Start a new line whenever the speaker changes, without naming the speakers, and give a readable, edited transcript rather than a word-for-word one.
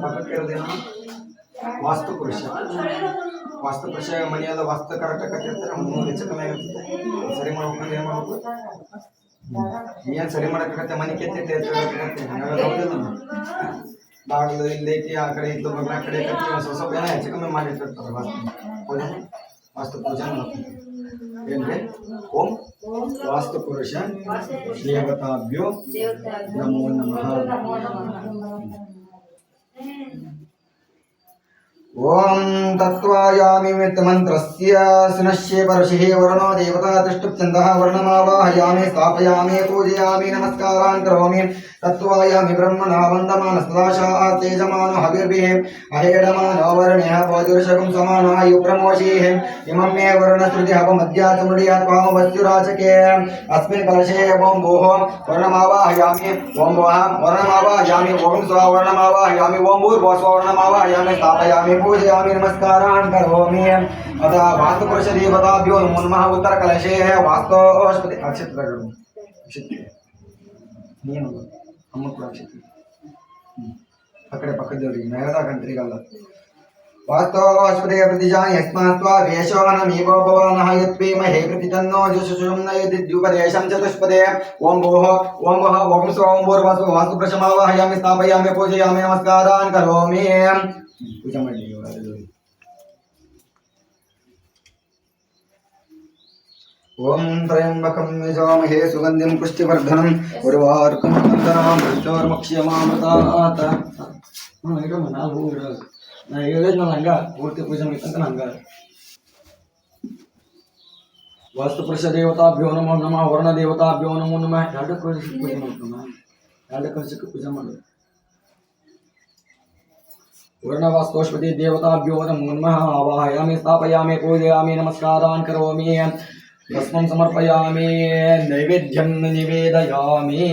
ಪಕ್ಕಕ್ಕೆ ಇರೋದೇನು ವಾಸ್ತು ಪುರುಷ. ವಾಸ್ತು ಪುರುಷ ಮನೆಯೆಲ್ಲ ವಾಸ್ತು ಕರೆಕ್ಟಾಗಿ ಕಟ್ಟಿರ್ತಾರೆ. ಒಂದು ಹೆಚ್ಚು ಕಮ್ಮಿ ಆಗಿರ್ತದೆ. ಸರಿ ಮಾಡ್ಬೇಕಂದ್ರೆ ಏನು ಮಾಡ್ಬೇಕು? ಏನು ಸರಿ ಮಾಡೋಕ್ಕಾಗತ್ತೆ? ಮನೆ ಕೆತ್ತೈತೆ ಬಾಗಿಲು ಇಲ್ಲೈತಿ, ಆ ಕಡೆ ಇತ್ತು ಬಗ್ಲ ಆ ಕಡೆ ಕಟ್ಟಿ ಒಂದು ಸ್ವಲ್ಪ ಏನೋ ಹೆಚ್ಚು ಕಮ್ಮಿ ಮಾಡಿಟ್ಟಿರ್ತಾರೆ. ವಾಸ್ತು ಪೂಜೆ ಮಾಡ್ತಾರೆ. ಏನ್ರಿ? ಓಂ ವಾಸ್ತು ಪುರುಷ ದೇವತಾಭ್ಯೋ ನಮೋ ನಮಃ. ಓಂ ತತ್ವಾಯಾಮಿ ಮಂತ್ರಸ್ಯ ಸುನಶ್ಯೇ ಪರಶಿಃ ವರುಣೋ ದೇವತಾ ತಿಷ್ಠುಪ್ಛಂದಃ ವರ್ಣಮಾವಾಹಯಾಮಿ ಸ್ಥಾಪಯಾಮಿ ಪೂಜಯಾಮಿ ನಮಸ್ಕಾರಾನ್ ಕರೋಮಿ. ತತ್ವಾಯಾಮಿ ಬ್ರಹ್ಮಣ ವಂದಮಾನಸ್ತದಾಶಾ ತೇಜಮಾನೋ ಹವಿರ್ಭಿಃ ಅಹೇಡಮಾನೋ ವರ್ಣ್ಯಃ ಬೋಧಿರ್ಷಕಂ ಸಮಾನೋ ಯುಪ್ರಮೋಷೀಃ ಇಮಂ ಮೇ ವರ್ಣಶ್ರುತಿ ಹವಮದ್ಯಾಚಮೃಡಿಯ ತ್ವಾಮವಸ್ಯುರಾಚಕೆ. ಅಸ್ಮಿನ್ ಕಲಶೇ ಓಂ ಭೂಃ ವರ್ಣಮಾವಾಹಯಾಮಿ ಓಂ ಭುವಃ ವರ್ಣಮಾವಾಹಯಾಮಿ ಓಂ ಸ್ವಃ ವರ್ಣಮಾವಾಹಯಾಮಿ ಓಂ ಭೂರ್ಭುವಃ ಸ್ವಃ ವರ್ಣಮಾವಾಹಯಾಮಿ ಸ್ಥಾಪಯಾಮಿ पूजयामि नमस्कारान् करोमि. अतः वास्तुपुरुष देवताभ्यो नमो नमः. उत्तर कलशे वास्तुस्पति अक्षत्रಗಳು ನೀನು ಅಮ್ಮ ಕೂಡ ಅಕ್ಷತ್ರ ಆ ಕಡೆ ಪಕ್ಕದವರಿಗೆ ನಗರದ ಕಂತ್ರಿಗಲ್ಲ. वास्तुस्पति प्रतिजानि यस्मात्वा वेशोहनमीवो भवानः यत्पीमहे प्रतितन्नो जुषुषुम्न यदिद्युपदेशं चतुष्पदे. ओं भोः ओं वः ओं स्वः ओं भूर्भुवः वास्तुपुरुषमावाहयामि स्थापयामि पूजयामि नमस्कारान् करोमि. पूजा ಮಾಡಿ ओम त्र्यंबकं यजामहे सुगंधिं पुष्टिवर्धनं उर्वारुकं वन्दनां मृत्योर्मुक्ष्यमामृतात्. ನಾವು ನಾ ಹೇಳಿದ್ನಲ್ಲ ಹಂಗ ಪೂರ್ತಿ ಪೂಜೆ ಮಾಡ್ತಂತ ಹಂಗ. ವಾಸ್ತುಪುರುಷ ದೇವತಾಭ್ಯೋ ನಮೋ ನಮಃ ವರ್ಣ ದೇವತಾಭ್ಯೋ ನಮೋ ನಮಃ. ಎರಡು ಕಲಶಕ್ಕೆ ಪೂಜೆ ಮಾಡ್ತಾನ. ಎರಡು ಕಲಶಕ್ಕೆ ಪೂಜೆ ಮಾಡೋದು. वर्णवास्तुस्पति देवताभ्यो नमो नमः. आवाहयामि स्थापयामि पूजयामि नमस्कारान् करोमि. भस्मं समर्पयामि नैवेद्यं निवेदयामि.